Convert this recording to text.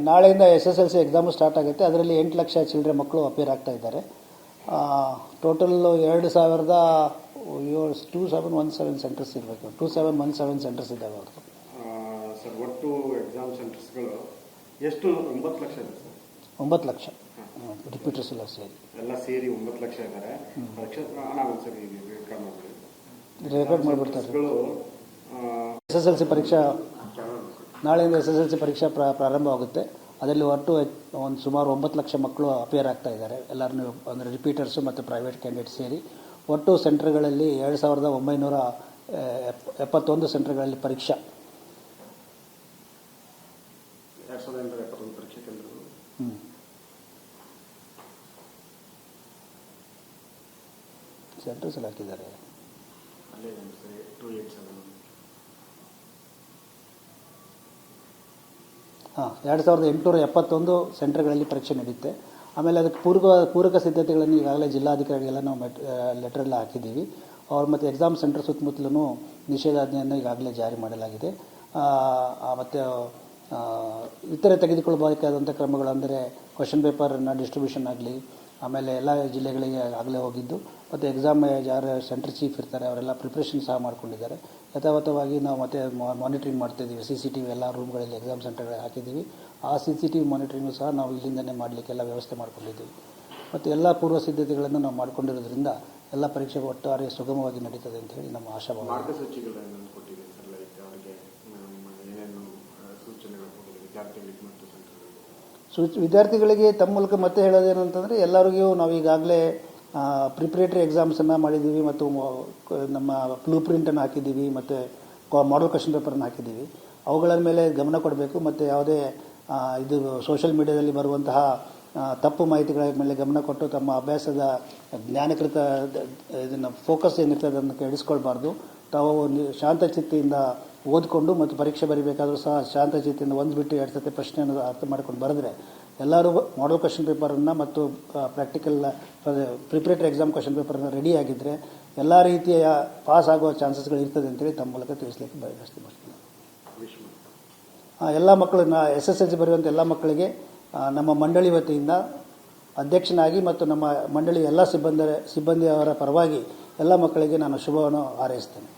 ನಾಳೆಯಿಂದ SSLC exam start ಆಗುತ್ತೆ. ಅದರಲ್ಲಿ 8 ಲಕ್ಷ ಚಿಲ್ಲರೆ ಮಕ್ಕಳು ಅಪಿಯರ್ ಆಗ್ತಾ ಇದ್ದಾರೆ. ಟೋಟಲ್ 2717 ಸೆಂಟರ್ಸ್ ಇರಬೇಕು. 2717 ಸೆಂಟರ್ಸ್ ಇದ್ದಾವೆ ಅವ್ರದ್ದು. ಸರ್, ಒಟ್ಟು ಎಕ್ಸಾಮ್ ಸೆಂಟರ್ಸ್ಗಳು ಎಷ್ಟು? 9 ಲಕ್ಷ ಇದೆ ಸರ್. 9 ಲಕ್ಷ ರಿಪೀಟರ್ಸ್ ಎಲ್ಲ ಸೇರಿ 9 ಲಕ್ಷ ಇದ್ದಾರೆ. ರೆಕಾರ್ಡ್ ಮಾಡಿಬಿಡ್ತಾರೆ. SSLC ಪರೀಕ್ಷಾ ನಾಳೆಯಿಂದ SSLC ಪರೀಕ್ಷಾ ಪ್ರಾರಂಭವಾಗುತ್ತೆ. ಅದರಲ್ಲಿ ಒಟ್ಟು ಸುಮಾರು 9 ಲಕ್ಷ ಮಕ್ಕಳು ಅಪಿಯರ್ ಆಗ್ತಾ ಇದ್ದಾರೆ. ಎಲ್ಲರೂ ಅಂದರೆ ರಿಪೀಟರ್ಸು ಮತ್ತು ಪ್ರೈವೇಟ್ ಕ್ಯಾಂಡಿಡೇಟ್ ಸೇರಿ ಒಟ್ಟು ಸೆಂಟರ್ಗಳಲ್ಲಿ 2971 ಸೆಂಟರ್ಗಳಲ್ಲಿ ಪರೀಕ್ಷಾ. 2871 ಪರೀಕ್ಷಾ ಕೇಂದ್ರಗಳು. ಸೆಂಟರ್ಸ್ ಎಲ್ಲ ಹಾಕಿದ್ದಾರೆ. 2871 ಸೆಂಟರ್ಗಳಲ್ಲಿ ಪರೀಕ್ಷೆ ನಡೆಯುತ್ತೆ. ಆಮೇಲೆ ಅದಕ್ಕೆ ಪೂರಕ ಸಿದ್ಧತೆಗಳನ್ನು ಈಗಾಗಲೇ ಜಿಲ್ಲಾಧಿಕಾರಿಗೆಲ್ಲ ನಾವು ಲೆಟರೆಲ್ಲ ಹಾಕಿದ್ದೀವಿ. ಅವ್ರು ಮತ್ತು ಎಕ್ಸಾಮ್ ಸೆಂಟರ್ ಸುತ್ತಮುತ್ತಲೂ ನಿಷೇಧಾಜ್ಞೆಯನ್ನು ಈಗಾಗಲೇ ಜಾರಿ ಮಾಡಲಾಗಿದೆ. ಮತ್ತು ಇತರೆ ತೆಗೆದುಕೊಳ್ಳಬೇಕಾದಂಥ ಕ್ರಮಗಳಂದರೆ ಕ್ವಶನ್ ಪೇಪರನ್ನು ಡಿಸ್ಟ್ರಿಬ್ಯೂಷನ್ ಆಗಲಿ, ಆಮೇಲೆ ಎಲ್ಲ ಜಿಲ್ಲೆಗಳಿಗೆ ಆಗಲೇ ಹೋಗಿದ್ದು, ಮತ್ತು ಎಕ್ಸಾಮ್ ಯಾರು ಸೆಂಟರ್ ಚೀಫ್ ಇರ್ತಾರೆ ಅವರೆಲ್ಲ ಪ್ರಿಪ್ರೇಷನ್ ಸಹ ಮಾಡ್ಕೊಂಡಿದ್ದಾರೆ. ಯಥಾವತ್ತವಾಗಿ ನಾವು ಮತ್ತೆ ಮಾನಿಟ್ರಿಂಗ್ ಮಾಡ್ತಾಯಿದ್ದೀವಿ. CCTV ಎಲ್ಲ ರೂಮ್ಗಳಲ್ಲಿ ಎಕ್ಸಾಮ್ ಸೆಂಟರ್ಗಳಲ್ಲಿ ಹಾಕಿದ್ದೀವಿ. ಆ CCTV ಮಾನಿಟ್ರಿಂಗು ಸಹ ನಾವು ಇಲ್ಲಿಂದನೇ ಮಾಡಲಿಕ್ಕೆಲ್ಲ ವ್ಯವಸ್ಥೆ ಮಾಡ್ಕೊಂಡಿದ್ದೀವಿ. ಮತ್ತು ಎಲ್ಲ ಪೂರ್ವ ಸಿದ್ಧತೆಗಳನ್ನು ನಾವು ಮಾಡ್ಕೊಂಡಿರೋದ್ರಿಂದ ಎಲ್ಲ ಪರೀಕ್ಷೆ ಒಟ್ಟಾರೆ ಸುಗಮವಾಗಿ ನಡೀತದೆ ಅಂತ ಹೇಳಿ ನಮ್ಮ ಆಶಾಭಾವ. ವಿದ್ಯಾರ್ಥಿಗಳಿಗೆ ತಮ್ಮ ಮೂಲಕ ಮತ್ತೆ ಹೇಳೋದೇನು ಅಂತಂದರೆ, ಎಲ್ಲರಿಗೂ ನಾವು ಈಗಾಗಲೇ ಪ್ರಿಪ್ರೇಟರಿ ಎಕ್ಸಾಮ್ಸನ್ನು ಮಾಡಿದ್ದೀವಿ ಮತ್ತು ನಮ್ಮ ಬ್ಲೂ ಪ್ರಿಂಟನ್ನು ಹಾಕಿದ್ದೀವಿ ಮತ್ತು ಮಾಡಲ್ ಕ್ವಶನ್ ಪೇಪರನ್ನು ಹಾಕಿದ್ದೀವಿ. ಅವುಗಳ ಮೇಲೆ ಗಮನ ಕೊಡಬೇಕು ಮತ್ತು ಯಾವುದೇ ಇದು ಸೋಷಿಯಲ್ ಮೀಡಿಯಾದಲ್ಲಿ ಬರುವಂತಹ ತಪ್ಪು ಮಾಹಿತಿಗಳ ಮೇಲೆ ಗಮನ ಕೊಟ್ಟು ತಮ್ಮ ಅಭ್ಯಾಸದ ಜ್ಞಾನಕೃತ ಇದನ್ನು ಫೋಕಸ್ ಏನಿರ್ತದೆ ಅದನ್ನು ಕೆಡಿಸ್ಕೊಳ್ಬಾರ್ದು. ತಾವು ಶಾಂತಚಿತ್ತಿಯಿಂದ ಓದಿಕೊಂಡು ಮತ್ತು ಪರೀಕ್ಷೆ ಬರೀಬೇಕಾದರೂ ಸಹ ಶಾಂತಚಿತ್ತಿಯಿಂದ ಒಂದು ಬಿಟ್ಟು 2 ಸತಿ ಪ್ರಶ್ನೆಯನ್ನು ಅರ್ಥ ಮಾಡ್ಕೊಂಡು ಬರೆದ್ರೆ ಎಲ್ಲರೂ ಮಾಡಲ್ ಕ್ವಶನ್ ಪೇಪರನ್ನು ಮತ್ತು ಪ್ರಾಕ್ಟಿಕಲ್ ಪ್ರಿಪ್ರೇಟರಿ ಎಕ್ಸಾಮ್ ಕ್ವಶನ್ ಪೇಪರನ್ನು ರೆಡಿ ಆಗಿದ್ದರೆ ಎಲ್ಲ ರೀತಿಯ ಪಾಸ್ ಆಗುವ ಚಾನ್ಸಸ್ಗಳು ಇರ್ತದೆ ಅಂತೇಳಿ ತಮ್ಮ ಮೂಲಕ ತಿಳಿಸ್ಲಿಕ್ಕೆ ಬಯಸ್ತೀನಿ. ಎಲ್ಲ ಮಕ್ಕಳನ್ನ SSLC ಬರೆಯುವಂಥ ಎಲ್ಲ ಮಕ್ಕಳಿಗೆ ನಮ್ಮ ಮಂಡಳಿ ವತಿಯಿಂದ ಅಧ್ಯಕ್ಷನಾಗಿ ಮತ್ತು ನಮ್ಮ ಮಂಡಳಿ ಎಲ್ಲ ಸಿಬ್ಬಂದಿಯವರ ಪರವಾಗಿ ಎಲ್ಲ ಮಕ್ಕಳಿಗೆ ನಾನು ಶುಭವನ್ನು ಹಾರೈಸ್ತೇನೆ.